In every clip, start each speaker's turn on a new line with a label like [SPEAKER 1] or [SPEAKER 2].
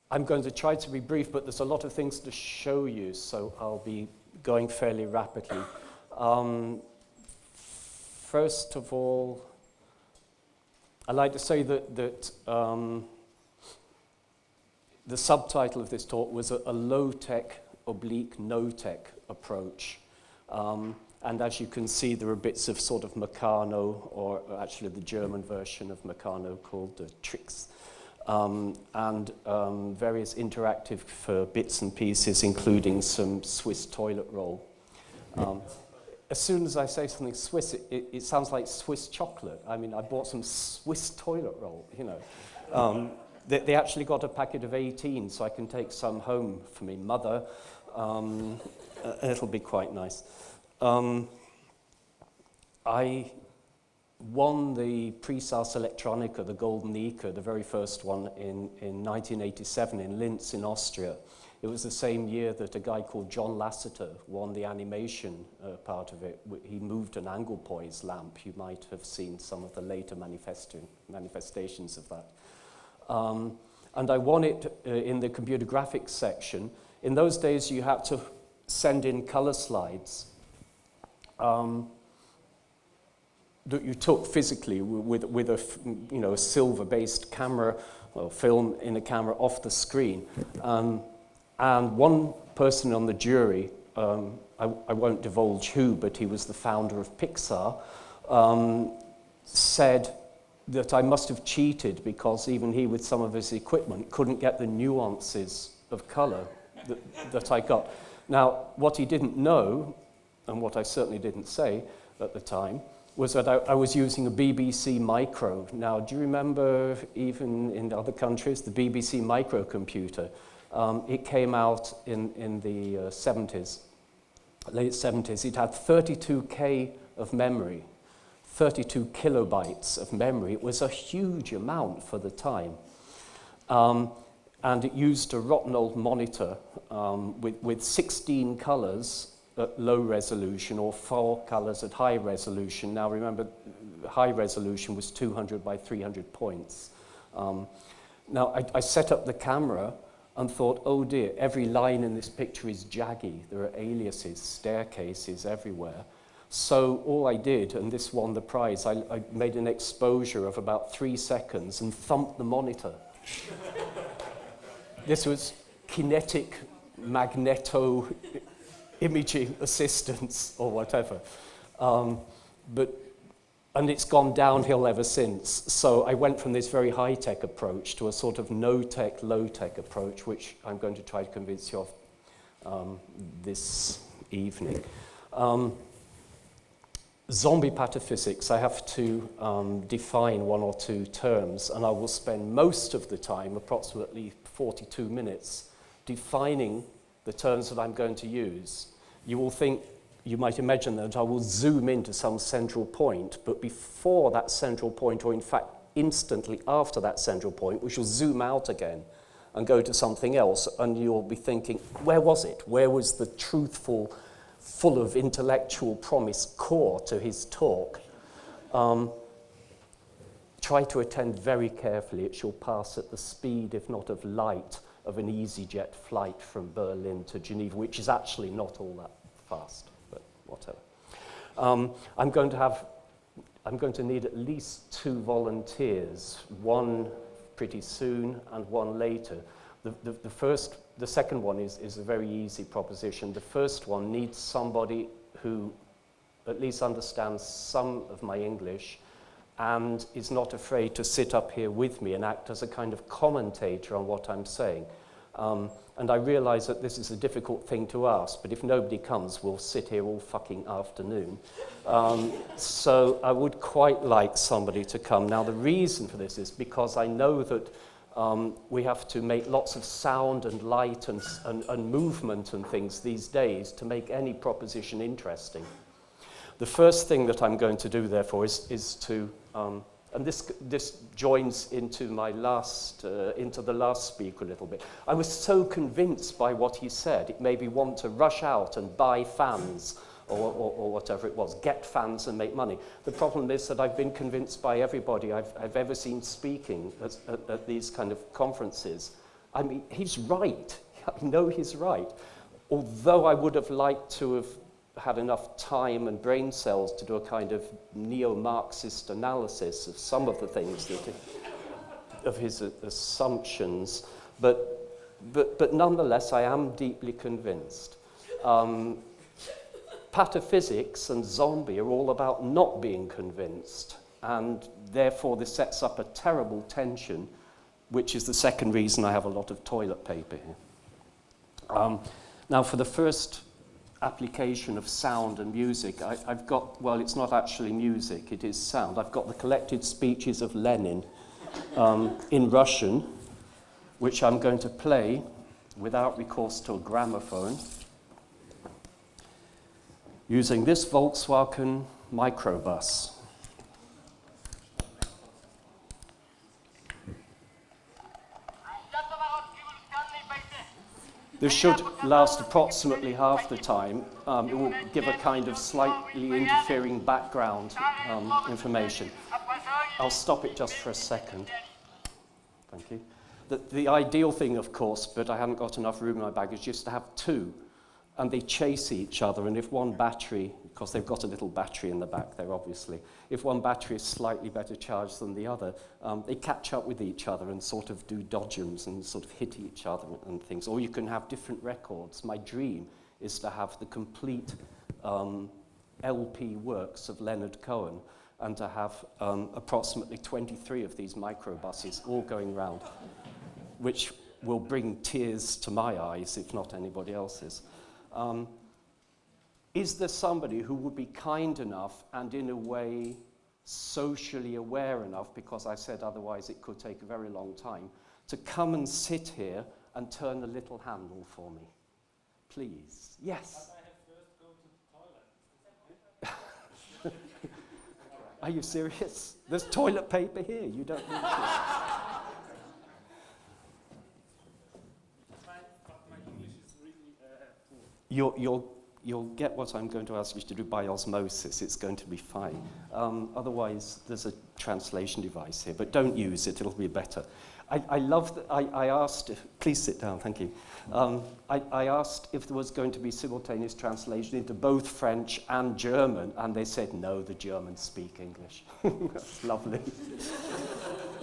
[SPEAKER 1] I'm going to try to be brief, but there's a lot of things to show you, so I'll be going fairly rapidly. First of all, I'd like to say that the subtitle of this talk was a low-tech oblique no-tech approach. And as you can see, there are bits of sort of Meccano, or actually the German version of Meccano called tricks, and various interactive bits and pieces, including some Swiss toilet roll. As soon as I say something Swiss, it sounds like Swiss chocolate. I mean, I bought some Swiss toilet roll, you know. They actually got a packet of 18, so I can take some home for me mother. It'll be quite nice. I won the Prix Ars Electronica, the Golden Ika, the very first one in 1987 in Linz in Austria. It was the same year that a guy called John Lasseter won the animation part of it. He moved an Anglepoise lamp. You might have seen some of the later manifestations of that. And I won it in the computer graphics section. In those days, you had to send in color slides that you took physically with a a silver-based camera or film in a camera off the screen. And one person on the jury, I won't divulge who, but he was the founder of Pixar, said that I must have cheated because even he, with some of his equipment, couldn't get the nuances of color that I got. Now, what he didn't know, and what I certainly didn't say at the time, was that I was using a BBC Micro. Now, do you remember, even in other countries, the BBC microcomputer? It came out in the 70s, late 70s. It had 32K of memory, 32 kilobytes of memory. It was a huge amount for the time. And it used a rotten old monitor with 16 colors at low resolution or 4 colors at high resolution. Now remember, high resolution was 200 by 300 points. Now I set up the camera and thought, oh dear, every line in this picture is jaggy. There are aliases, staircases everywhere. So all I did, and this won the prize, I made an exposure of about 3 seconds and thumped the monitor. This was kinetic magneto imaging assistance or whatever. And it's gone downhill ever since. So I went from this very high-tech approach to a sort of no-tech, low-tech approach, which I'm going to try to convince you of this evening. Zombie pataphysics, I have to define 1 or 2 terms, and I will spend most of the time, approximately 42 minutes, defining the terms that I'm going to use. You might imagine that I will zoom into some central point, but before that central point, or in fact instantly after that central point, we shall zoom out again and go to something else, and you'll be thinking, where was it? Where was the truthful, full of intellectual promise core to his talk? Try to attend very carefully. It shall pass at the speed, if not of light, of an EasyJet flight from Berlin to Geneva, which is actually not all that fast, but whatever. I'm going to need at least 2 volunteers, one pretty soon and one later. The second one is a very easy proposition. The first one needs somebody who at least understands some of my English and is not afraid to sit up here with me and act as a kind of commentator on what I'm saying. And I realize that this is a difficult thing to ask, but if nobody comes, we'll sit here all fucking afternoon. So I would quite like somebody to come. Now, the reason for this is because I know that we have to make lots of sound and light and movement and things these days to make any proposition interesting. The first thing that I'm going to do, therefore, is to, and this joins into into the last speaker a little bit. I was so convinced by what he said, it made me want to rush out and buy fans or whatever it was, get fans and make money. The problem is that I've been convinced by everybody I've ever seen speaking at these kind of conferences I mean, he's right. I know he's right. Although I would have liked to have had enough time and brain cells to do a kind of neo-Marxist analysis of some of the things that of his assumptions, but nonetheless, I am deeply convinced. Pataphysics and zombie are all about not being convinced, and therefore this sets up a terrible tension, which is the second reason I have a lot of toilet paper here. Now, for the first application of sound and music, I've got, well, it's not actually music, it is sound. I've got the collected speeches of Lenin in Russian, which I'm going to play without recourse to a gramophone, using this Volkswagen microbus. This should last approximately half the time. It will give a kind of slightly interfering background information. I'll stop it just for a second. Thank you. The ideal thing, of course, but I haven't got enough room in my baggage, is to have two, and they chase each other, and if one battery, because they've got a little battery in the back there, obviously, if one battery is slightly better charged than the other, they catch up with each other and sort of do dodgems and sort of hit each other and things. Or you can have different records. My dream is to have the complete LP works of Leonard Cohen and to have approximately 23 of these microbuses all going round, which will bring tears to my eyes, if not anybody else's. Is there somebody who would be kind enough and in a way socially aware enough, because I said otherwise it could take a very long time, to come and sit here and turn the little handle for me? Please. Yes?
[SPEAKER 2] But I have first go to the toilet.
[SPEAKER 1] Are you serious? There's toilet paper here. You don't need to.
[SPEAKER 2] My English is really poor.
[SPEAKER 1] You'll get what I'm going to ask you to do by osmosis. It's going to be fine. Otherwise, there's a translation device here, but don't use it. It'll be better. I love that. I asked, please sit down, thank you. I asked if there was going to be simultaneous translation into both French and German, and they said, no, the Germans speak English. That's lovely.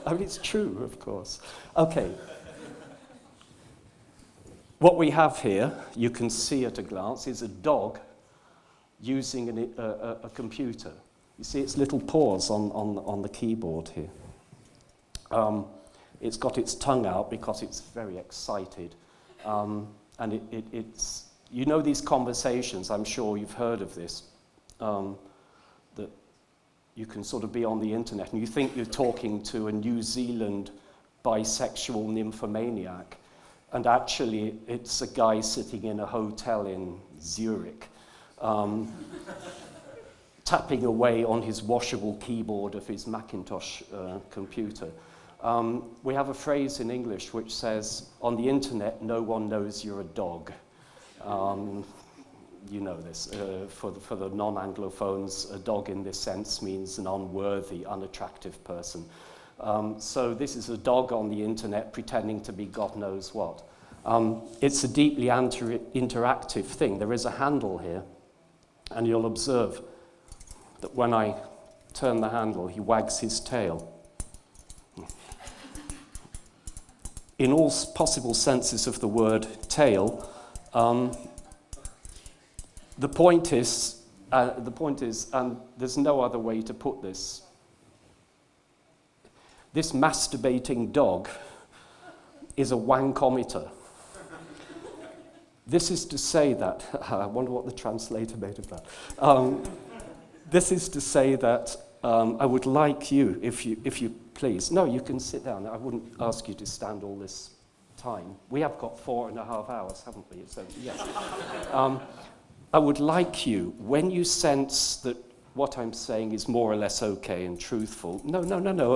[SPEAKER 1] I mean, it's true, of course. Okay. What we have here, you can see at a glance, is a dog using a computer. You see its little paws on the keyboard here. It's got its tongue out because it's very excited. And it's, you know these conversations, I'm sure you've heard of this, that you can sort of be on the internet and you think you're talking to a New Zealand bisexual nymphomaniac, and actually it's a guy sitting in a hotel in Zurich, tapping away on his washable keyboard of his Macintosh computer. We have a phrase in English which says, on the internet, no one knows you're a dog. You know this. For the non-Anglophones, a dog in this sense means an unworthy, unattractive person. So this is a dog on the internet pretending to be God knows what. It's a deeply interactive thing. There is a handle here, and you'll observe that when I turn the handle, he wags his tail. In all possible senses of the word tail, the point is, and there's no other way to put this, this masturbating dog is a wankometer. This is to say that, I wonder what the translator made of that. This is to say that I would like you, if you please, no, you can sit down. I wouldn't ask you to stand all this time. We have got 4.5 hours, haven't we? So, yes. I would like you, when you sense that what I'm saying is more or less okay and truthful, no,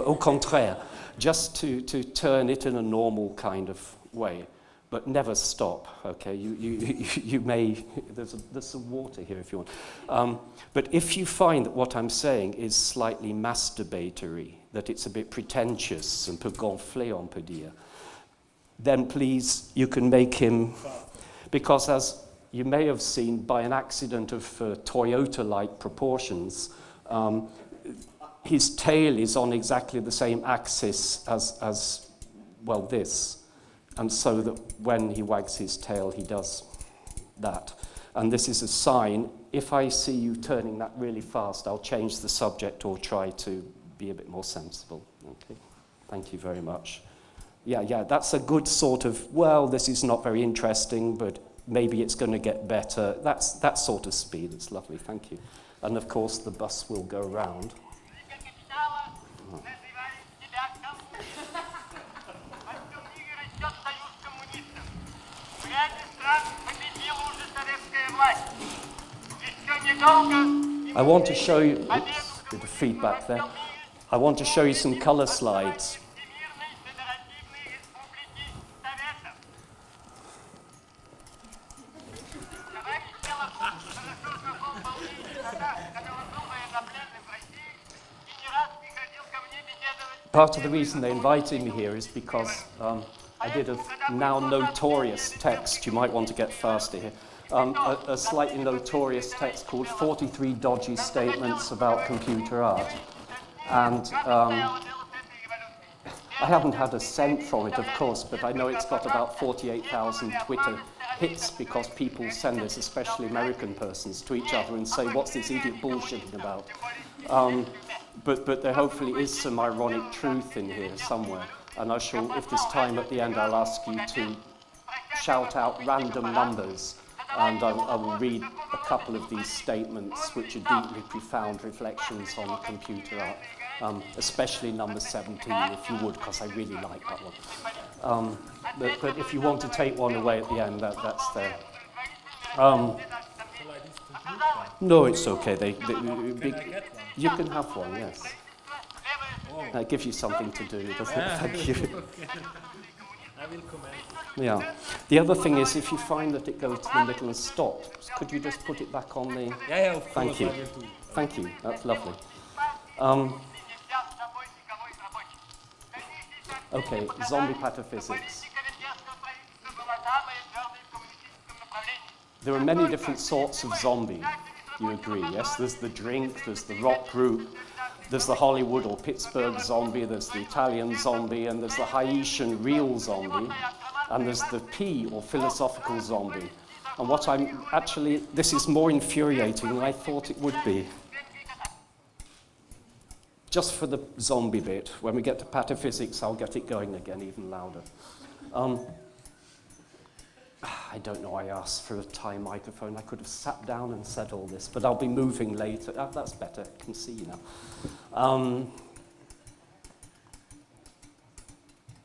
[SPEAKER 1] au contraire, just to turn it in a normal kind of way, but never stop, okay? You may, there's some water here if you want. But if you find that what I'm saying is slightly masturbatory, that it's a bit pretentious, un peu gonflé, on peut dire, then please, you can make him, because as you may have seen by an accident of Toyota-like proportions, his tail is on exactly the same axis as well, this. And so that when he wags his tail, he does that. And this is a sign. If I see you turning that really fast, I'll change the subject or try to be a bit more sensible. Okay, thank you very much. Yeah, that's a good sort of, well, this is not very interesting, but maybe it's going to get better. That's that sort of speed. It's lovely, thank you. And of course, the bus will go round. I want to show you, oops, bit of feedback there. I want to show you some color slides. Part of the reason they invited me here is because I did a now notorious text. You might want to get faster here. A slightly notorious text called 43 Dodgy Statements About Computer Art. And I haven't had a cent from it, of course, but I know it's got about 48,000 Twitter hits because people send this, especially American persons, to each other and say, what's this idiot bullshitting about? But there hopefully is some ironic truth in here somewhere. And I shall, if there's time at the end, I'll ask you to shout out random numbers. And I will read a couple of these statements, which are deeply profound reflections on computer art, especially number 17, if you would, because I really like that one. But if you want to take one away at the end, that's there. No, it's okay. You can have one, yes. That gives you something to do, doesn't it? Thank you.
[SPEAKER 2] I will comment.
[SPEAKER 1] Yeah. The other thing is, if you find that it goes to the middle and stops, could you just put it back on the...
[SPEAKER 2] Yeah, of
[SPEAKER 1] Thank
[SPEAKER 2] course,
[SPEAKER 1] you.
[SPEAKER 2] I will do.
[SPEAKER 1] Thank you. That's lovely. Okay, zombie pataphysics. There are many different sorts of zombie, you agree, yes? There's the drink, there's the rock group, there's the Hollywood or Pittsburgh zombie, there's the Italian zombie, and there's the Haitian real zombie, and there's the P or philosophical zombie. And what I'm actually, this is more infuriating than I thought it would be. Just for the zombie bit, when we get to pataphysics, I'll get it going again even louder. I don't know, I asked for a tie microphone. I could have sat down and said all this, but I'll be moving later. That's better, I can see you now.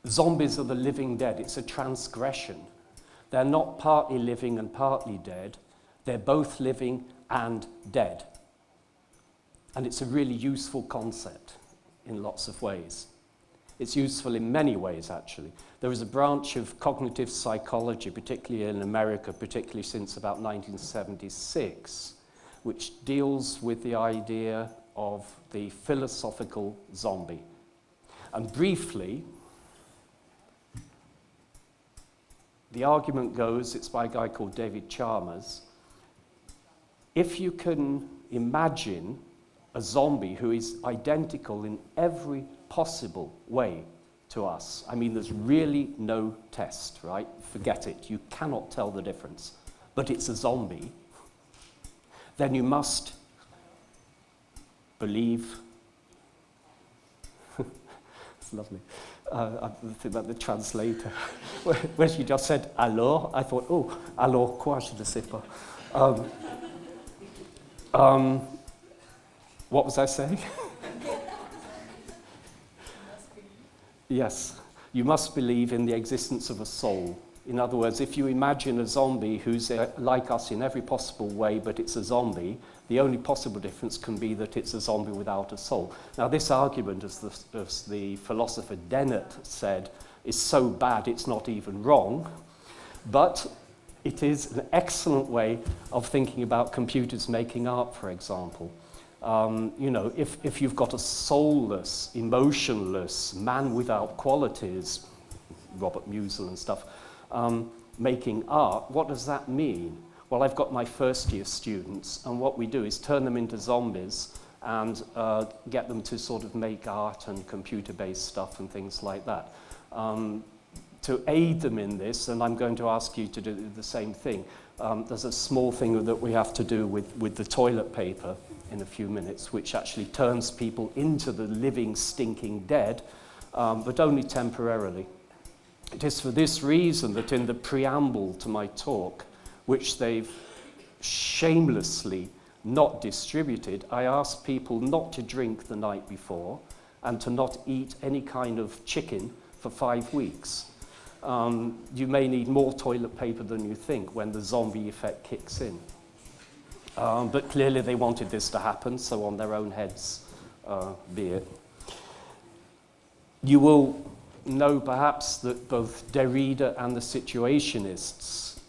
[SPEAKER 1] Zombies are the living dead. It's a transgression. They're not partly living and partly dead. They're both living and dead. And it's a really useful concept in lots of ways. It's useful in many ways, actually. There is a branch of cognitive psychology, particularly in America, particularly since about 1976, which deals with the idea of the philosophical zombie. And briefly, the argument goes, it's by a guy called David Chalmers, if you can imagine a zombie who is identical in every possible way to us. I mean, there's really no test, right? Forget it. You cannot tell the difference. But it's a zombie. Then you must believe. It's lovely. I think about the translator. When she just said alors, I thought, oh, alors quoi, je ne sais pas. What was I saying? Yes, you must believe in the existence of a soul. In other words, if you imagine a zombie who's like us in every possible way, but it's a zombie, the only possible difference can be that it's a zombie without a soul. Now, this argument, as the philosopher Dennett said, is so bad it's not even wrong, but it is an excellent way of thinking about computers making art, for example. You know, if you've got a soulless, emotionless man without qualities, Robert Musil and stuff, making art. What does that mean? Well, I've got my first-year students, and what we do is turn them into zombies and get them to sort of make art and computer-based stuff and things like that. To aid them in this, and I'm going to ask you to do the same thing, there's a small thing that we have to do with the toilet paper in a few minutes, which actually turns people into the living, stinking dead, but only temporarily. It is for this reason that in the preamble to my talk, which they've shamelessly not distributed, I asked people not to drink the night before and to not eat any kind of chicken for 5 weeks. You may need more toilet paper than you think when the zombie effect kicks in. But clearly they wanted this to happen, so on their own heads be it. You will know perhaps that both Derrida and the Situationists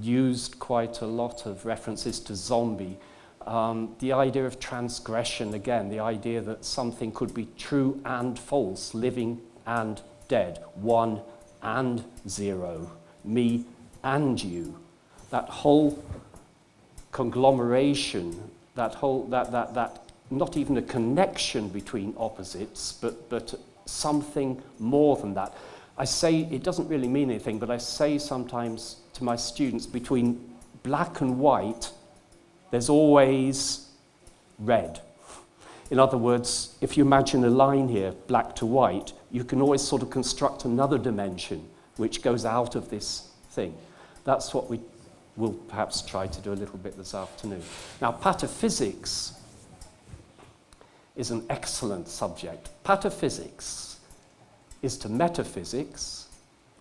[SPEAKER 1] used quite a lot of references to zombie. The idea of transgression, again, the idea that something could be true and false, living and dead, 1 and 0, me and you. That whole conglomeration, that not even a connection between opposites, but something more than that. I say, it doesn't really mean anything, but I say sometimes to my students, between black and white, there's always red. In other words, if you imagine a line here, black to white, you can always sort of construct another dimension which goes out of this thing. That's what we will perhaps try to do a little bit this afternoon. Now, pataphysics is an excellent subject. Pataphysics is to metaphysics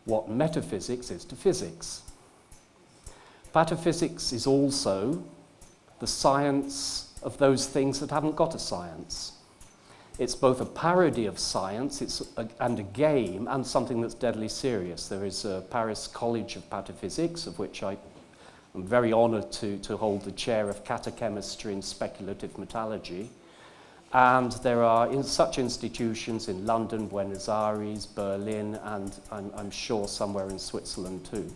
[SPEAKER 1] what metaphysics is to physics. Pataphysics is also the science of those things that haven't got a science. It's both a parody of science and a game, and something that's deadly serious. There is a Paris College of Pataphysics, of which I'm very honoured to hold the chair of catachemistry and speculative metallurgy. And there are such institutions in London, Buenos Aires, Berlin, and I'm sure somewhere in Switzerland too.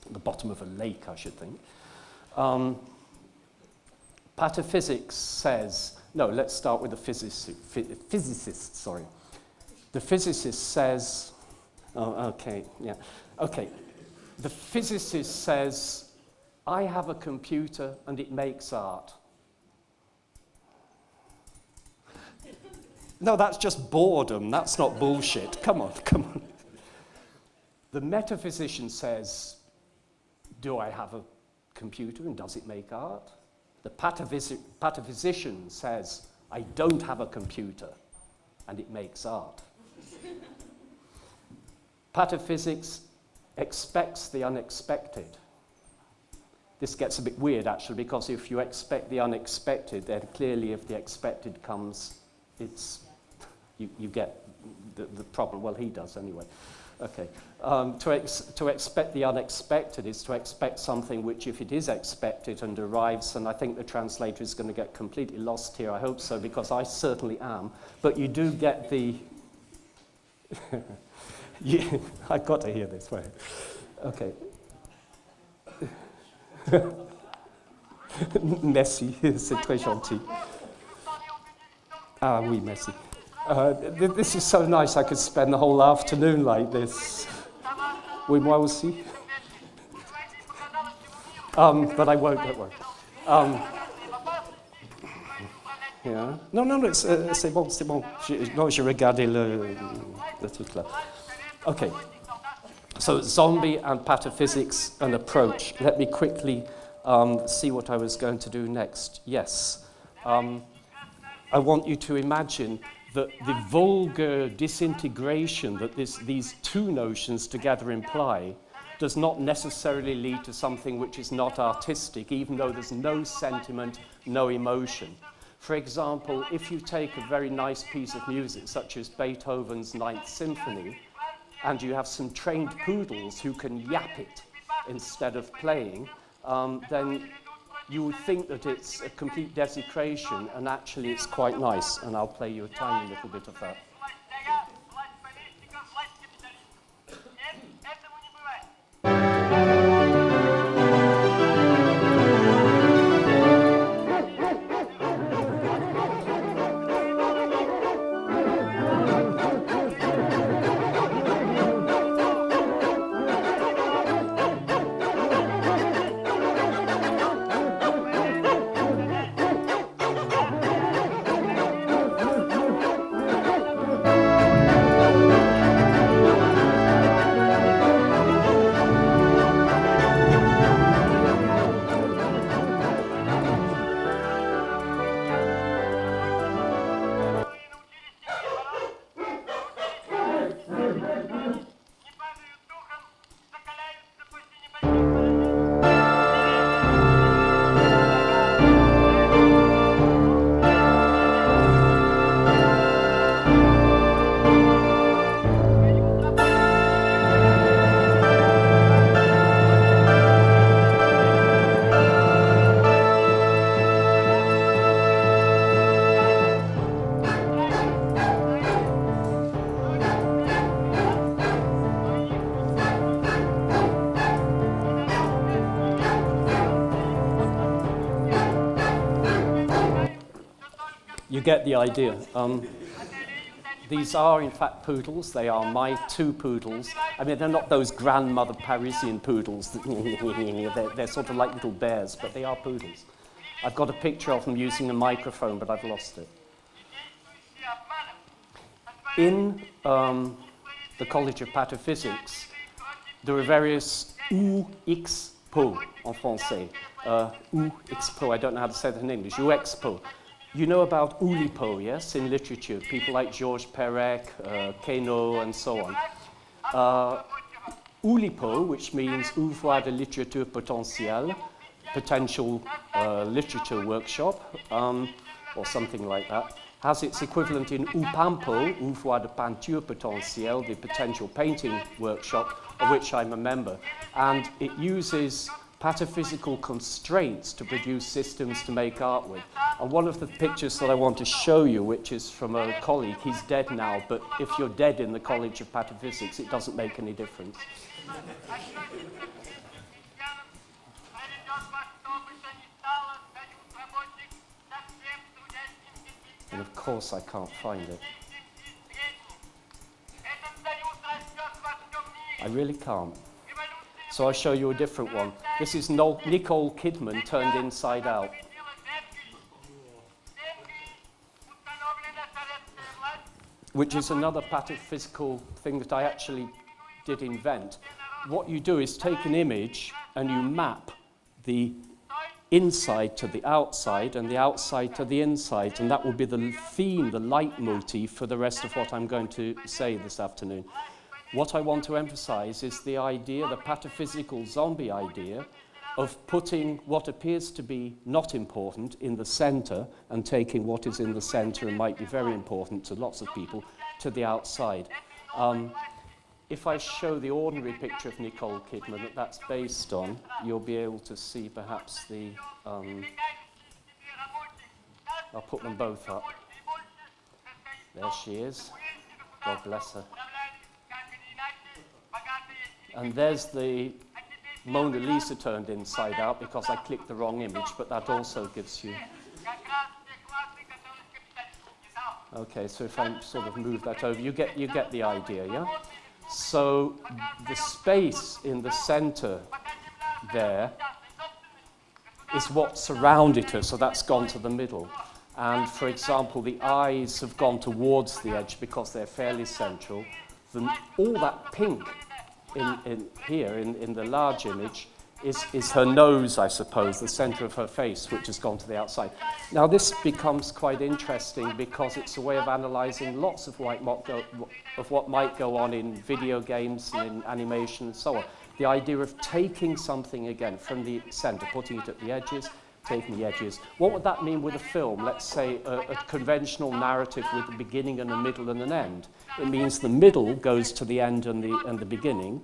[SPEAKER 1] At the bottom of a lake, I should think. Pataphysics says, no, let's start with the physicist, sorry. The physicist says, the physicist says, I have a computer and it makes art. No, that's just boredom. That's not bullshit. Come on, come on. The metaphysician says, do I have a computer and does it make art? The pataphysician says, I don't have a computer and it makes art. Pataphysics expects the unexpected. This gets a bit weird, actually, because if you expect the unexpected, then clearly if the expected comes, you get the problem. Well, he does anyway. Okay. To expect the unexpected is to expect something which, if it is expected and arrives, and I think the translator is going to get completely lost here, I hope so, because I certainly am, but you do get the... I've got to hear this, wait. Okay. Merci, c'est très gentil. Ah oui, merci. This is so nice, I could spend the whole afternoon like this. Oui, moi aussi. But I won't, don't worry. Yeah. Non, c'est bon. J'ai regardé le truc là. Okay. So zombie and pataphysics, an approach. Let me quickly see what I was going to do next. Yes. I want you to imagine that the vulgar disintegration that these two notions together imply does not necessarily lead to something which is not artistic, even though there's no sentiment, no emotion. For example, if you take a very nice piece of music, such as Beethoven's Ninth Symphony, and you have some trained poodles who can yap it instead of playing, then you would think that it's a complete desecration, and actually it's quite nice, and I'll play you a tiny little bit of that. You get the idea. These are, in fact, poodles. They are my 2 poodles. I mean, they're not those grandmother Parisian poodles. They're sort of like little bears, but they are poodles. I've got a picture of them using a microphone, but I've lost it. In the College of Pataphysics, there are various ou-expo en français. Ou-expo, I don't know how to say that in English. Ou-expo. You know about Oulipo, yes, in literature, people like Georges Perec, Queneau, and so on. Oulipo, which means Ouvroir de littérature potentielle, potential literature workshop, or something like that, has its equivalent in Upampo, Ouvroir de peinture potentielle, the potential painting workshop, of which I'm a member. And it uses pataphysical constraints to produce systems to make art with. And one of the pictures that I want to show you, which is from a colleague, he's dead now, but if you're dead in the College of Pataphysics, it doesn't make any difference. And of course I can't find it. I really can't. So I'll show you a different one. This is Nicole Kidman turned inside out. Which is another pataphysical thing that I actually did invent. What you do is take an image and you map the inside to the outside and the outside to the inside, and that will be the theme, the leitmotif for the rest of what I'm going to say this afternoon. What I want to emphasize is the idea, the pataphysical zombie idea, of putting what appears to be not important in the center and taking what is in the center and might be very important to lots of people to the outside. If I show the ordinary picture of Nicole Kidman that that's based on, you'll be able to see perhaps the... I'll put them both up. There she is. God bless her. And there's the Mona Lisa turned inside out because I clicked the wrong image, but that also gives you... Okay, so if I sort of move that over, you get the idea, yeah? So the space in the center there is what surrounded her, so that's gone to the middle. And for example, the eyes have gone towards the edge because they're fairly central. All that pink in the large image is her nose, I suppose, the center of her face, which has gone to the outside. Now this becomes quite interesting because it's a way of analyzing lots of what might go on in video games and in animation and so on. The idea of taking something again from the center, putting it at the edges, taking the edges. What would that mean with a film? Let's say a conventional narrative with a beginning and a middle and an end. It means the middle goes to the end and the beginning,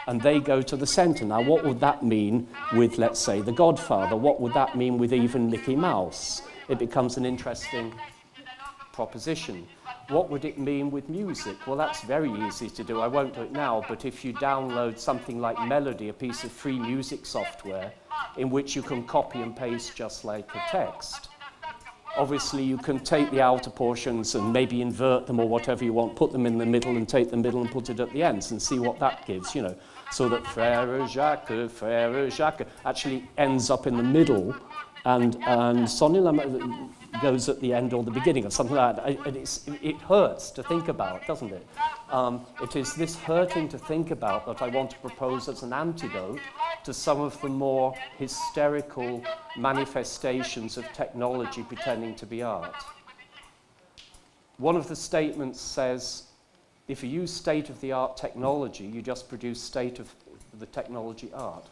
[SPEAKER 1] and they go to the center. Now, what would that mean with, let's say, The Godfather? What would that mean with even Mickey Mouse? It becomes an interesting proposition. What would it mean with music? Well, that's very easy to do. I won't do it now, but if you download something like Melody, a piece of free music software, in which you can copy and paste just like a text, obviously you can take the outer portions and maybe invert them or whatever you want, put them in the middle and take the middle and put it at the ends and see what that gives, you know. So that Frère Jacques actually ends up in the middle and Sonia goes at the end or the beginning or something like that. It hurts to think about, doesn't it? It is this hurting to think about that I want to propose as an antidote to some of the more hysterical manifestations of technology pretending to be art. One of the statements says, if you use state-of-the-art technology, you just produce state-of-the-technology art.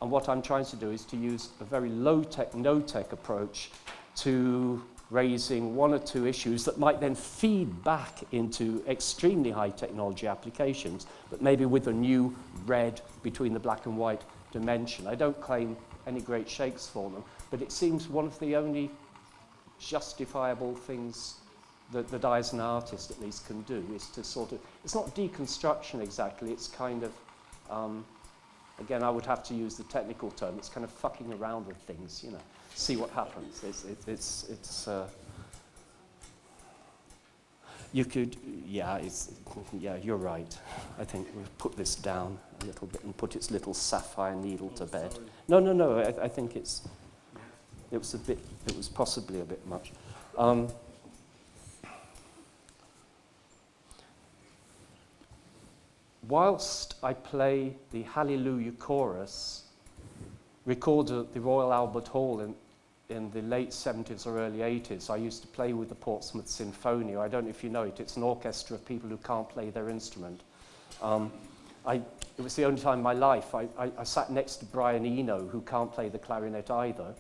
[SPEAKER 1] And what I'm trying to do is to use a very low-tech, no-tech approach to raising one or two issues that might then feed back into extremely high technology applications, but maybe with a new red between the black and white dimension. I don't claim any great shakes for them, but it seems one of the only justifiable things that I as an artist at least can do is to sort of, it's not deconstruction exactly, it's kind of, again I would have to use the technical term, it's kind of fucking around with things, you know, see what happens. You could, yeah, you're right. I think we'll put this down a little bit and put its little sapphire needle to bed.
[SPEAKER 2] Sorry.
[SPEAKER 1] No, I think it was possibly a bit much. Whilst I play the Hallelujah Chorus, recorded at the Royal Albert Hall in the late 70s or early 80s, I used to play with the Portsmouth Sinfonia. I don't know if you know it. It's an orchestra of people who can't play their instrument. It was the only time in my life I sat next to Brian Eno, who can't play the clarinet either.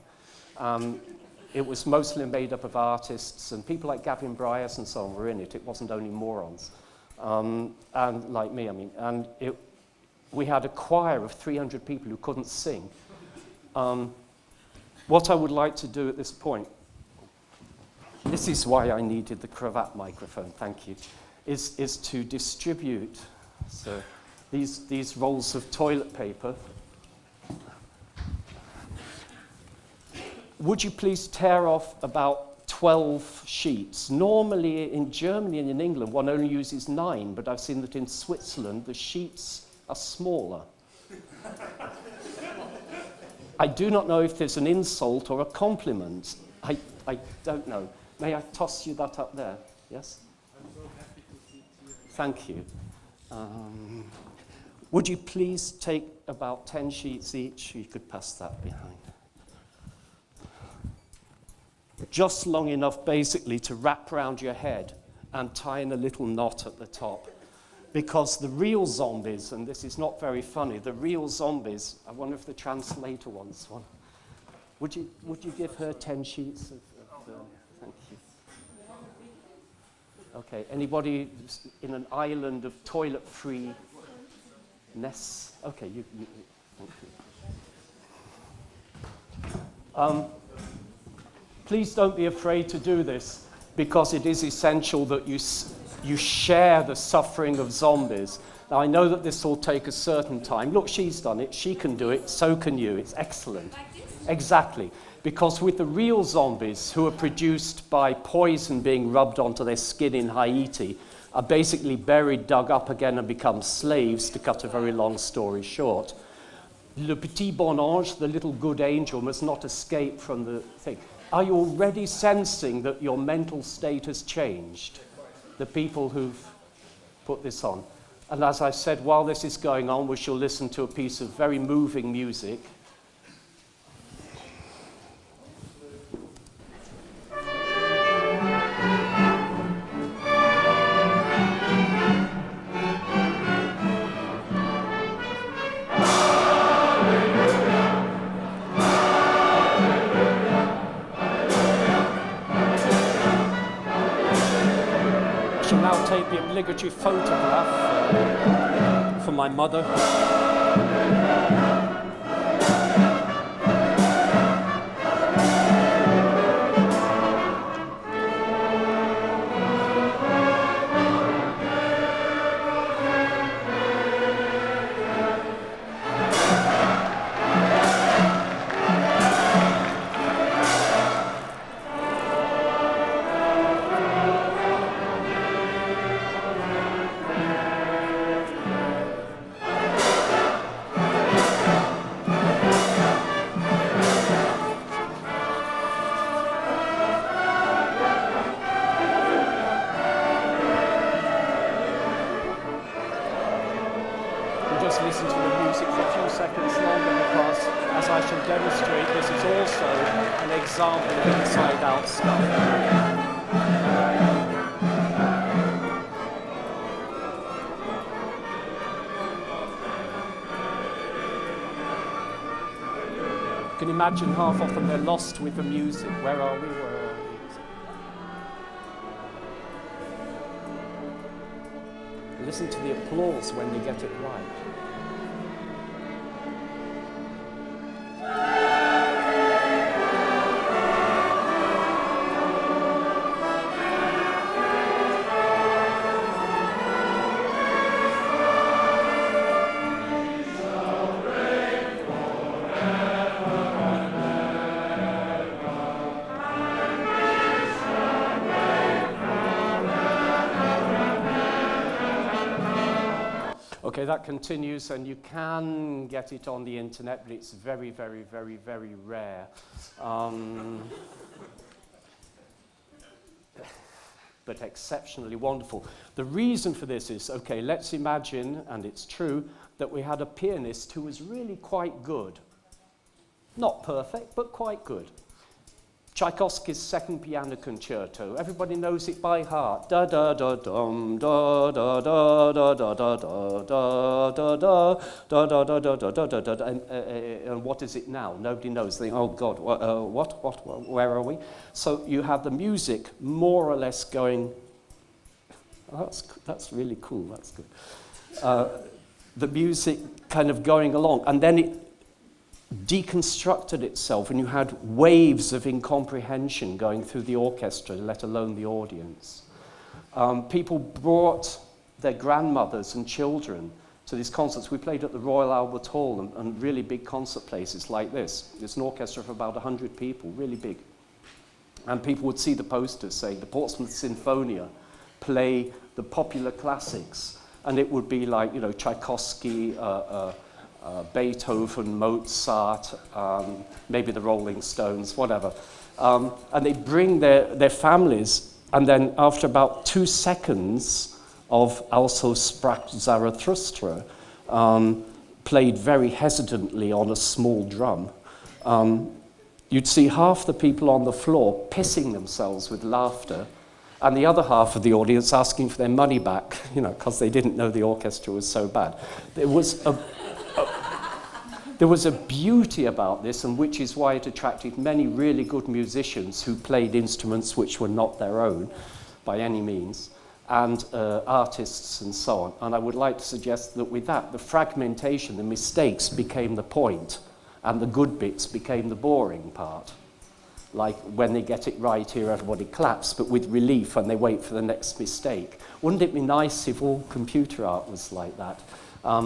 [SPEAKER 1] It was mostly made up of artists, and people like Gavin Bryars and so on were in it. It wasn't only morons. And like me, and we had a choir of 300 people who couldn't sing. What I would like to do at this point, this is why I needed the cravat microphone, thank you, is to distribute these rolls of toilet paper. Would you please tear off about 12 sheets? Normally in Germany and in England one only uses 9, but I've seen that in Switzerland the sheets are smaller. I do not know if there's an insult or a compliment. I don't know. May I toss you that up there? Yes?
[SPEAKER 2] I'm so happy to see you.
[SPEAKER 1] Thank you. Would you please take about 10 sheets each? You could pass that behind. Just long enough, basically, to wrap around your head and tie in a little knot at the top. Because the real zombies, and this is not very funny, the real zombies, I wonder if the translator wants one. Would you give her 10 sheets of thank you. Okay, anybody in an island of toilet-free nests? Okay, you thank you. Please don't be afraid to do this, because it is essential that you share the suffering of zombies. Now, I know that this will take a certain time. Look, she's done it. She can do it. So can you. It's excellent.
[SPEAKER 3] Like this?
[SPEAKER 1] Exactly. Because with the real zombies, who are produced by poison being rubbed onto their skin in Haiti, are basically buried, dug up again, and become slaves, to cut a very long story short. Le petit bon ange, the little good angel, must not escape from the thing. Are you already sensing that your mental state has changed? The people who've put this on. And as I said, while this is going on, we shall listen to a piece of very moving music. Now take the obligatory photograph for my mother. Listen to the music for a few seconds longer, because, as I shall demonstrate, this is also an example of inside-out stuff. You can imagine half of them, they're lost with the music. Where are we? Where are we? Listen to the applause when they get it right. Okay, that continues, and you can get it on the internet, but it's very, very, very, very rare. But exceptionally wonderful. The reason for this is, okay, let's imagine, and it's true, that we had a pianist who was really quite good. Not perfect, but quite good. Tchaikovsky's Second Piano Concerto. Everybody knows it by heart. Da da da dum da da da da da da da da da da da da da da da da da. And what is it now? Nobody knows. They think, oh God, what? Where are we? So you have the music more or less going. Oh, that's really cool. That's good. The music kind of going along, and then it deconstructed itself, and you had waves of incomprehension going through the orchestra, let alone the audience. People brought their grandmothers and children to these concerts. We played at the Royal Albert Hall and really big concert places like this. It's an orchestra of about 100 people, really big. And people would see the posters saying the Portsmouth Sinfonia play the popular classics, and it would be like, you know, Tchaikovsky, Beethoven, Mozart, maybe the Rolling Stones, whatever. And they bring their families, and then after about 2 seconds of Also sprach Zarathustra, played very hesitantly on a small drum, you'd see half the people on the floor pissing themselves with laughter, and the other half of the audience asking for their money back, you know, because they didn't know the orchestra was so bad. There was a beauty about this, and which is why it attracted many really good musicians who played instruments which were not their own by any means, and artists and so on. And I would like to suggest that with that, the fragmentation, the mistakes became the point, and the good bits became the boring part. Like when they get it right here, everybody claps, but with relief, and they wait for the next mistake. Wouldn't it be nice if all computer art was like that?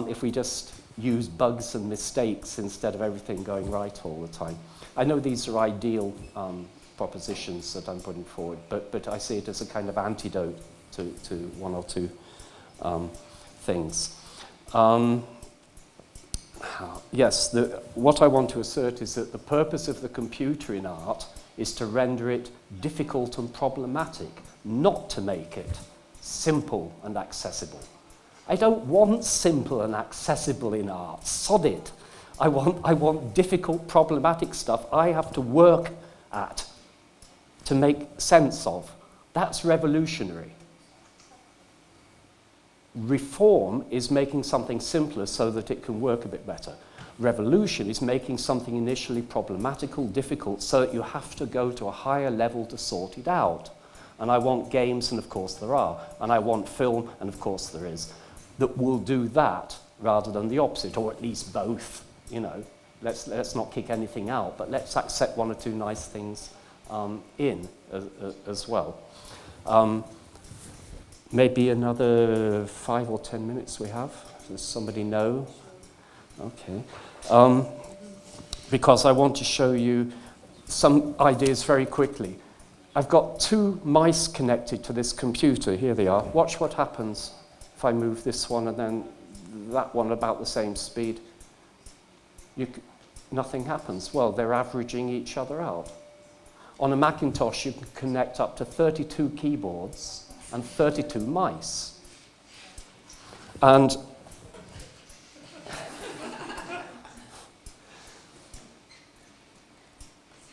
[SPEAKER 1] If we just use bugs and mistakes instead of everything going right all the time. I know these are ideal propositions that I'm putting forward, but I see it as a kind of antidote to one or two things. Yes, what I want to assert is that the purpose of the computer in art is to render it difficult and problematic, not to make it simple and accessible. I don't want simple and accessible in art. Sod it. I want difficult, problematic stuff I have to work at to make sense of. That's revolutionary. Reform is making something simpler so that it can work a bit better. Revolution is making something initially problematical, difficult, so that you have to go to a higher level to sort it out. And I want games, and of course there are. And I want film, and of course there is, that will do that rather than the opposite, or at least both, you know. Let's not kick anything out, but let's accept one or two nice things in as well. Maybe another 5 or 10 minutes we have. Does somebody know? Okay. Because I want to show you some ideas very quickly. I've got 2 mice connected to this computer. Here they are. Watch what happens if I move this one and then that one about the same speed. Nothing happens. Well, they're averaging each other out. On a Macintosh, you can connect up to 32 keyboards and 32 mice. And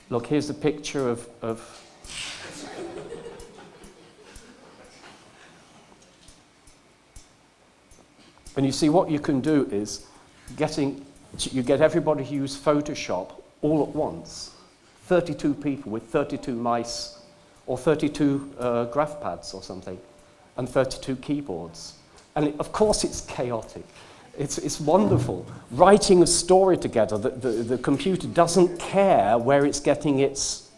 [SPEAKER 1] look, here's a picture of and you see what you can do is you get everybody to use Photoshop all at once. 32 people with 32 mice or 32 graph pads or something and 32 keyboards. And of course it's chaotic. It's wonderful. Writing a story together, the computer doesn't care where it's getting its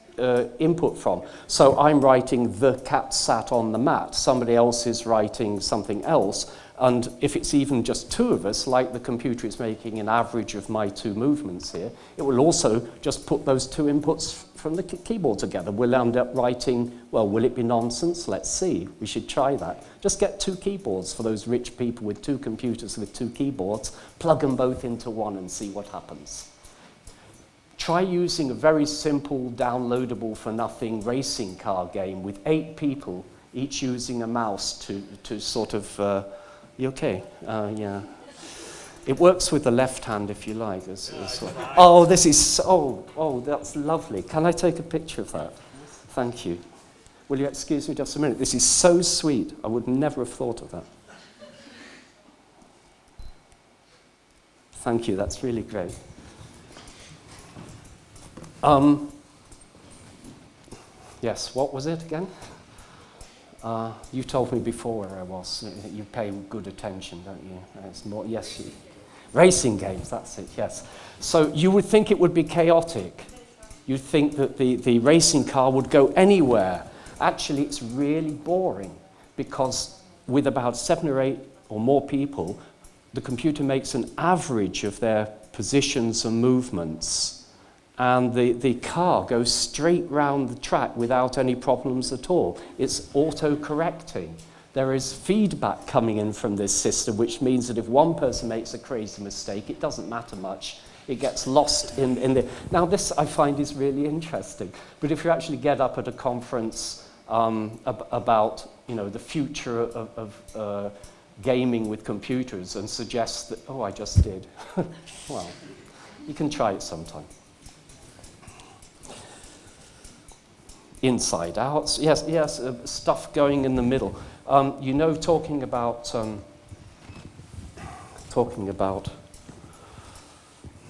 [SPEAKER 1] input from. So I'm writing "the cat sat on the mat." Somebody else is writing something else. And if it's even just two of us, like the computer is making an average of my two movements here, it will also just put those two inputs from the keyboard together. We'll end up writing, well, will it be nonsense? Let's see. We should try that. Just get two keyboards for those rich people with two computers with two keyboards, plug them both into one and see what happens. Try using a very simple, downloadable for nothing racing car game with 8 people, each using a mouse to sort of, you okay? Yeah. It works with the left hand if you like as well. Oh, this is, oh, that's lovely. Can I take a picture of that? Thank you. Will you excuse me just a minute? This is so sweet. I would never have thought of that. Thank you, that's really great. Yes, what was it again? You told me before where I was. You pay good attention, don't you? It's more, yes, racing games, that's it, yes. So you would think it would be chaotic. You'd think that the racing car would go anywhere. Actually, it's really boring because with about 7 or 8 or more people, the computer makes an average of their positions and movements. And the car goes straight round the track without any problems at all. It's auto-correcting. There is feedback coming in from this system, which means that if one person makes a crazy mistake, it doesn't matter much. It gets lost in the... Now, this I find is really interesting. But if you actually get up at a conference about, you know, the future of gaming with computers and suggest that, oh, I just did. Well, you can try it sometime. Inside outs, yes, stuff going in the middle. You know, talking about,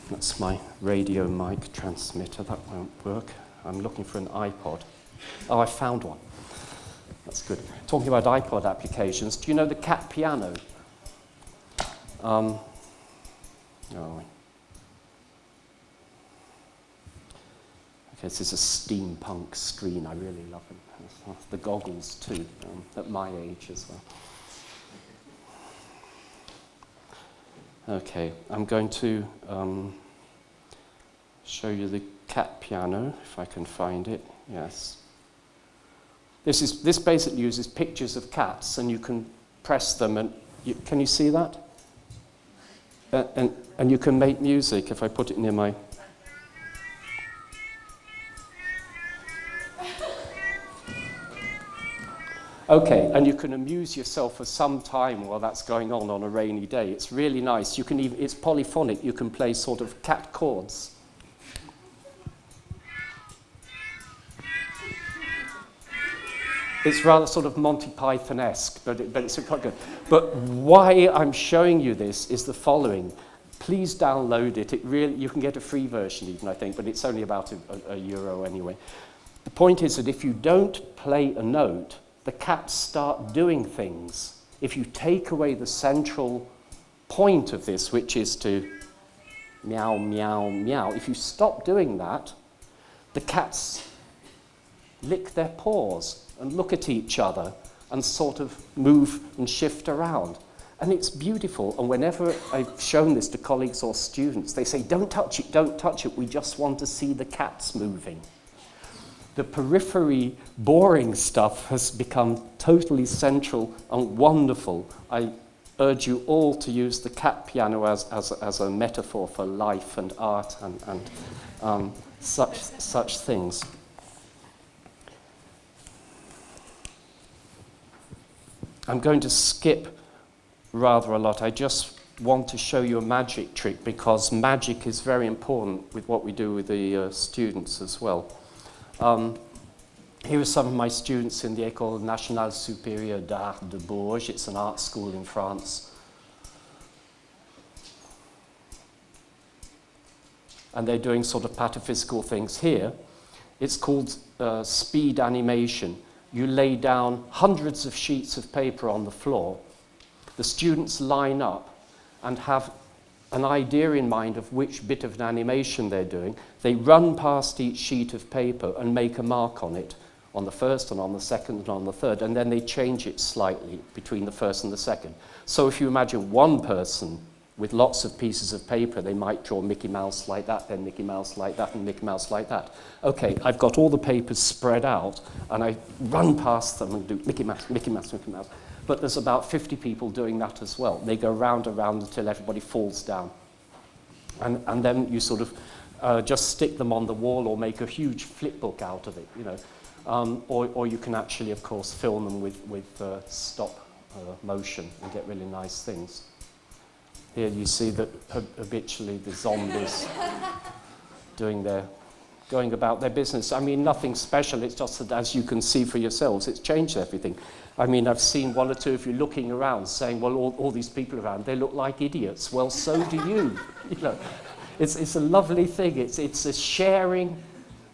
[SPEAKER 1] that's my radio mic transmitter, that won't work. I'm looking for an iPod. Oh, I found one. That's good. Talking about iPod applications, do you know the cat piano? Oh, okay, this is a steampunk screen. I really love them. The goggles too, at my age as well. Okay, I'm going to show you the cat piano, if I can find it. Yes. This basically uses pictures of cats, and you can press them, and can you see that? And you can make music if I put it near my... Okay, and you can amuse yourself for some time while that's going on a rainy day. It's really nice. You can even, it's polyphonic. You can play sort of cat chords. It's rather sort of Monty Python-esque, but it's quite good. But why I'm showing you this is the following. Please download it. It really, you can get a free version even, I think, but it's only about a euro anyway. The point is that if you don't play a note, the cats start doing things. If you take away the central point of this, which is to meow, meow, meow, if you stop doing that, the cats lick their paws and look at each other and sort of move and shift around. And it's beautiful. And whenever I've shown this to colleagues or students, they say, don't touch it, we just want to see the cats moving. The periphery, boring stuff has become totally central and wonderful. I urge you all to use the cat piano as a metaphor for life and art and such things. I'm going to skip rather a lot. I just want to show you a magic trick because magic is very important with what we do with the students as well. Here are some of my students in the École Nationale Supérieure d'Art de Bourges. It's an art school in France. And they're doing sort of pataphysical things here. It's called speed animation. You lay down hundreds of sheets of paper on the floor. The students line up and have an idea in mind of which bit of an animation they're doing. They run past each sheet of paper and make a mark on it on the first and on the second and on the third, and then they change it slightly between the first and the second. So if you imagine one person with lots of pieces of paper, they might draw Mickey Mouse like that, then Mickey Mouse like that, and Mickey Mouse like that. Okay, I've got all the papers spread out, and I run past them and do Mickey Mouse, Mickey Mouse, Mickey Mouse. But there's about 50 people doing that as well. They go round and round until everybody falls down. And then you sort of just stick them on the wall or make a huge flip book out of it, you know. Or you can actually, of course, film them with stop motion and get really nice things. Here you see that habitually the zombies going about their business. I mean, nothing special, it's just that, as you can see for yourselves, it's changed everything. I mean, I've seen one or two of you looking around saying, well, all these people around, they look like idiots. Well, so do you. You know, it's a lovely thing. It's a sharing,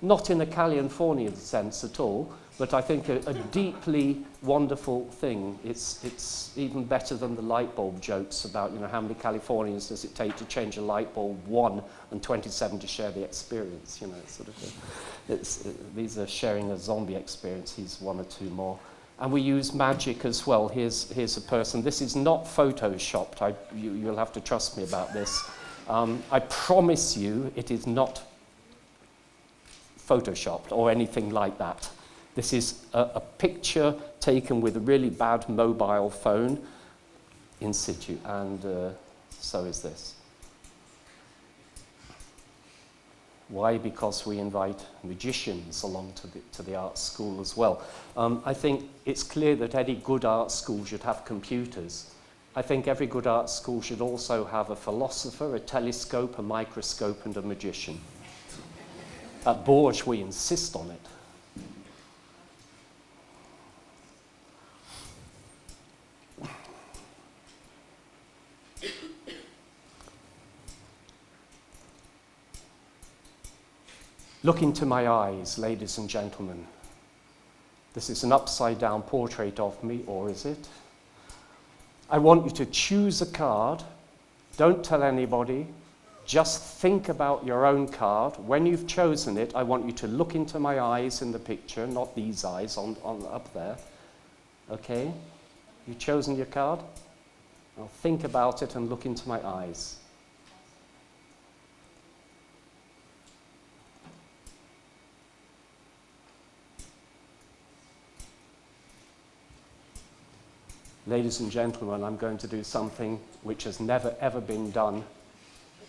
[SPEAKER 1] not in a Californian sense at all, but I think a deeply wonderful thing. It's even better than the light bulb jokes about, you know, how many Californians does it take to change a light bulb? 1 and 27 to share the experience. You know, it's sort of these are sharing a zombie experience. He's 1 or 2 more. And we use magic as well. Here's a person. This is not photoshopped. You'll have to trust me about this. I promise you it is not photoshopped or anything like that. This is a picture taken with a really bad mobile phone in situ, and so is this. Why? Because we invite magicians along to the art school as well. I think it's clear that any good art school should have computers. I think every good art school should also have a philosopher, a telescope, a microscope, and a magician. At Bourges, we insist on it. Look into my eyes, ladies and gentlemen. This is an upside-down portrait of me, or is it? I want you to choose a card. Don't tell anybody. Just think about your own card. When you've chosen it, I want you to look into my eyes in the picture, not these eyes on up there. Okay? You've chosen your card? Now think about it and look into my eyes. Ladies and gentlemen, I'm going to do something which has never ever been done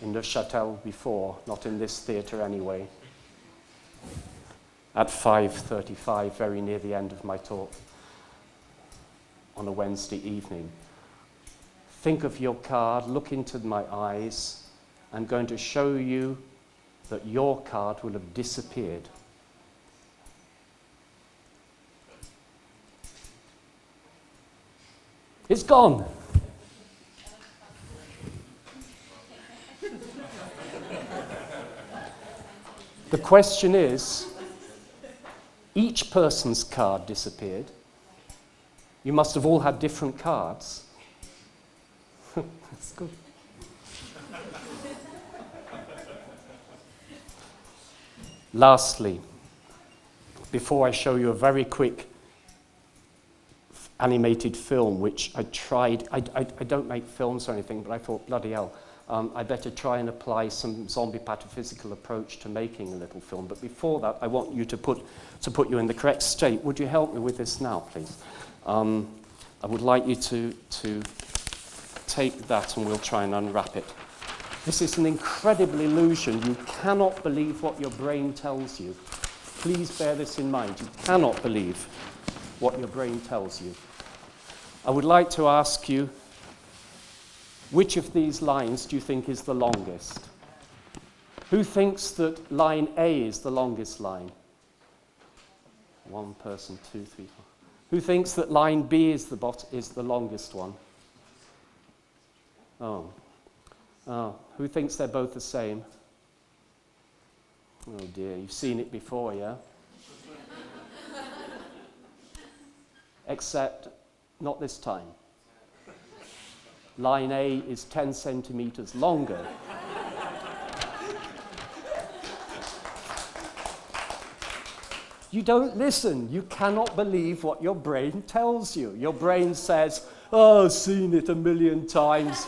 [SPEAKER 1] in Neuchâtel before, not in this theatre anyway. At 5:35, very near the end of my talk, on a Wednesday evening. Think of your card, look into my eyes. I'm going to show you that your card will have disappeared. It's gone. The question is, each person's card disappeared. You must have all had different cards. That's good. Lastly, before I show you a very quick animated film, which I tried. I don't make films or anything, but I thought, bloody hell, I better try and apply some zombie pataphysical approach to making a little film. But before that, I want you to put you in the correct state. Would you help me with this now, please? I would like you to take that and we'll try and unwrap it. This is an incredible illusion. You cannot believe what your brain tells you. Please bear this in mind. You cannot believe what your brain tells you. I would like to ask you, which of these lines do you think is the longest? Who thinks that line A is the longest line? One person, 2, 3, 4. Who thinks that line B is the longest one? Oh, who thinks they're both the same? Oh dear, you've seen it before, yeah? Except not this time. Line A is 10 centimeters longer. You don't listen. You cannot believe what your brain tells you. Your brain says, oh, I've seen it a million times.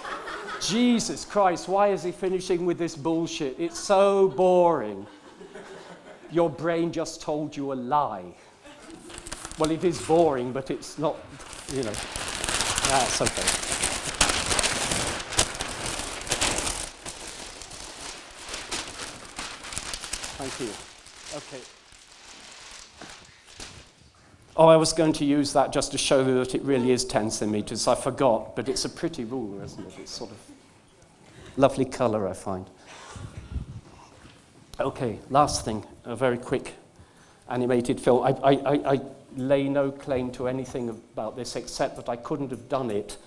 [SPEAKER 1] Jesus Christ, why is he finishing with this bullshit? It's so boring. Your brain just told you a lie. Well, it is boring, but it's not, you know, that's okay. Thank you. Okay. Oh, I was going to use that just to show you that it really is 10 centimeters. I forgot, but it's a pretty ruler, isn't it? It's sort of lovely color, I find. Okay, last thing, a very quick animated film. I lay no claim to anything about this except that I couldn't have done it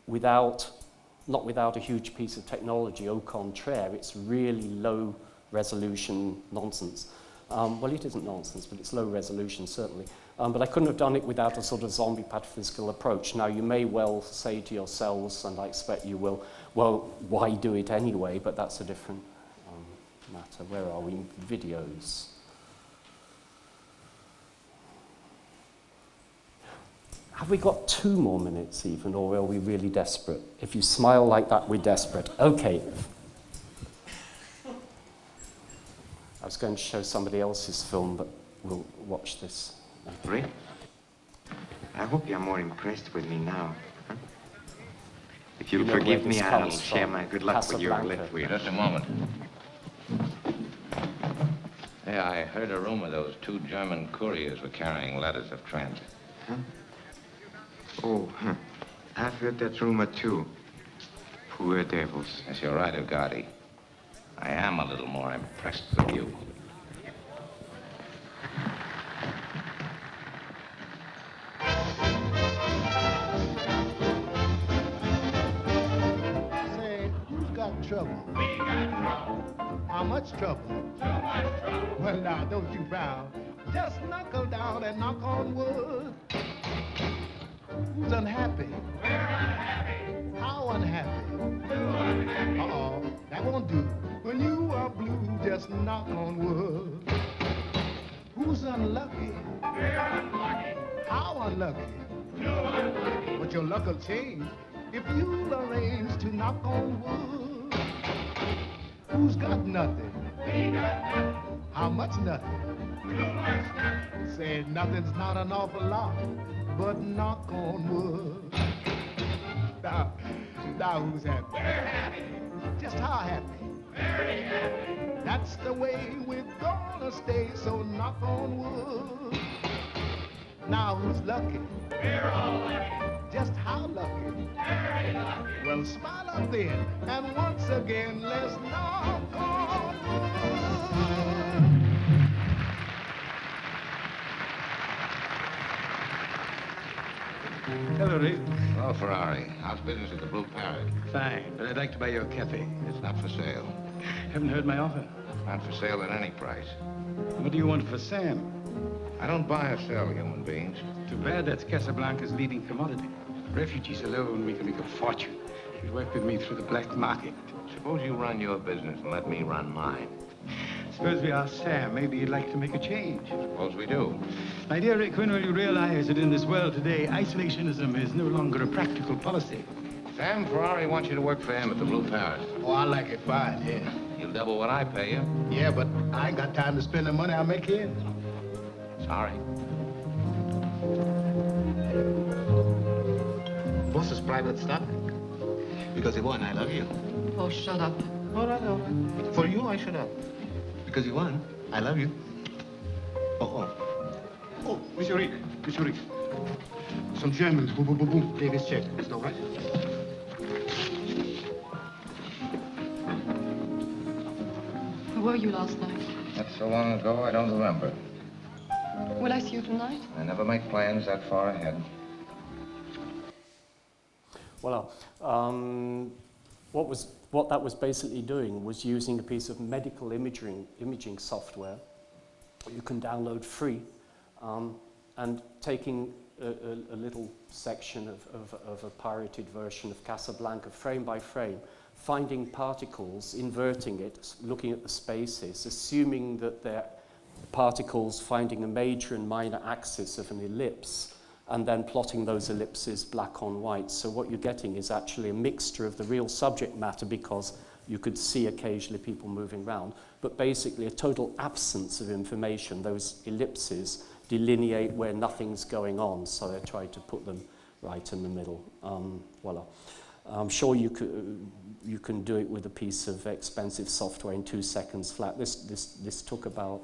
[SPEAKER 1] not without a huge piece of technology, au contraire. It's really low resolution nonsense. Well, it isn't nonsense, but it's low resolution, certainly. But I couldn't have done it without a sort of zombie pataphysical approach. Now, you may well say to yourselves, and I expect you will, well, why do it anyway? But that's a different matter. Where are we? Videos. Have we got 2 more minutes even, or are we really desperate? If you smile like that, we're desperate. Okay. I was going to show somebody else's film, but we'll watch this.
[SPEAKER 3] Ray, I hope you're more impressed with me now. Huh? If you'll forgive me, I'll share my good luck with your Lithuania.
[SPEAKER 4] Just a moment. Yeah, I heard a rumor those 2 German couriers were carrying letters of transit.
[SPEAKER 3] Huh? Oh, huh. I've heard that rumor too. Poor devils.
[SPEAKER 4] Yes, you're right, Ugadi. I am a little more impressed with you.
[SPEAKER 5] Say, who's got trouble? We got trouble. How much trouble? Too much trouble. Well, now, don't you frown. Just knuckle down and knock on wood. Who's unhappy? We're unhappy. How unhappy? Too unhappy. Uh-oh, that won't do. When you are blue, just knock on wood. Who's unlucky? We're unlucky. How unlucky? Too unlucky. But your luck will change if you arrange to knock on wood. Who's got nothing? We got nothing. How much nothing? Too much nothing. Say nothing's not an awful lot, but knock on wood. Now who's happy? We're happy. Just how happy? Very happy. That's the way we're gonna stay, so knock on wood. Now who's lucky? We're all lucky. Just how lucky? Very lucky. Well, smile up then, and once again, let's knock on wood.
[SPEAKER 6] Hello, Ray.
[SPEAKER 4] Hello, Ferrari. How's business at the Blue Parrot?
[SPEAKER 6] Fine, but I'd like to buy you a cafe.
[SPEAKER 4] It's not for sale.
[SPEAKER 6] Haven't heard my offer.
[SPEAKER 4] Not for sale at any price.
[SPEAKER 6] What do you want for Sam?
[SPEAKER 4] I don't buy or sell human beings.
[SPEAKER 6] Too bad that's Casablanca's leading commodity. Refugees alone, we can make a fortune. You work with me through the black market.
[SPEAKER 4] Suppose you run your business and let me run mine.
[SPEAKER 6] Suppose we ask Sam, maybe he'd like to make a change.
[SPEAKER 4] Suppose we do.
[SPEAKER 6] My dear Rick, when will you realize that in this world today, isolationism is no longer a practical policy?
[SPEAKER 4] Sam Ferrari wants you to work for him at the Blue Parrot.
[SPEAKER 5] Oh, I like it fine, yeah.
[SPEAKER 4] He'll double what I pay you.
[SPEAKER 5] Yeah, but I ain't got time to spend the money I make here.
[SPEAKER 4] Sorry.
[SPEAKER 3] Boss is private stock. Because he won, I love you.
[SPEAKER 7] Oh, shut up.
[SPEAKER 3] All right, all right. For you, I shut up. Because you won, I love you.
[SPEAKER 5] Oh, Monsieur Rick. Some Germans, boom, boom, boom, boom, gave his check. It's all right.
[SPEAKER 7] Where were you last night?
[SPEAKER 4] That's so long ago, I don't remember.
[SPEAKER 7] Will I see you tonight?
[SPEAKER 4] I never make plans that far ahead.
[SPEAKER 1] Well, what that was basically doing was using a piece of medical imaging software you can download free, and taking a little section of a pirated version of Casablanca frame by frame, finding particles, inverting it, looking at the spaces, assuming that they're particles, finding a major and minor axis of an ellipse, and then plotting those ellipses black on white. So what you're getting is actually a mixture of the real subject matter, because you could see occasionally people moving around, but basically a total absence of information. Those ellipses delineate where nothing's going on, so I tried to put them right in the middle. Voila. I'm sure you can do it with a piece of expensive software in 2 seconds flat. This took about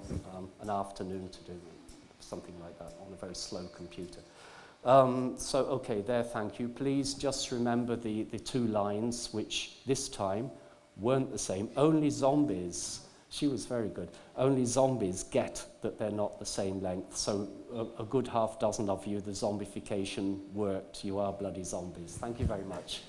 [SPEAKER 1] an afternoon to do, something like that, on a very slow computer. So, okay, there, thank you. Please just remember the 2 lines, which this time weren't the same. Only zombies, she was very good, only zombies get that they're not the same length. So a good half dozen of you, the zombification worked. You are bloody zombies. Thank you very much.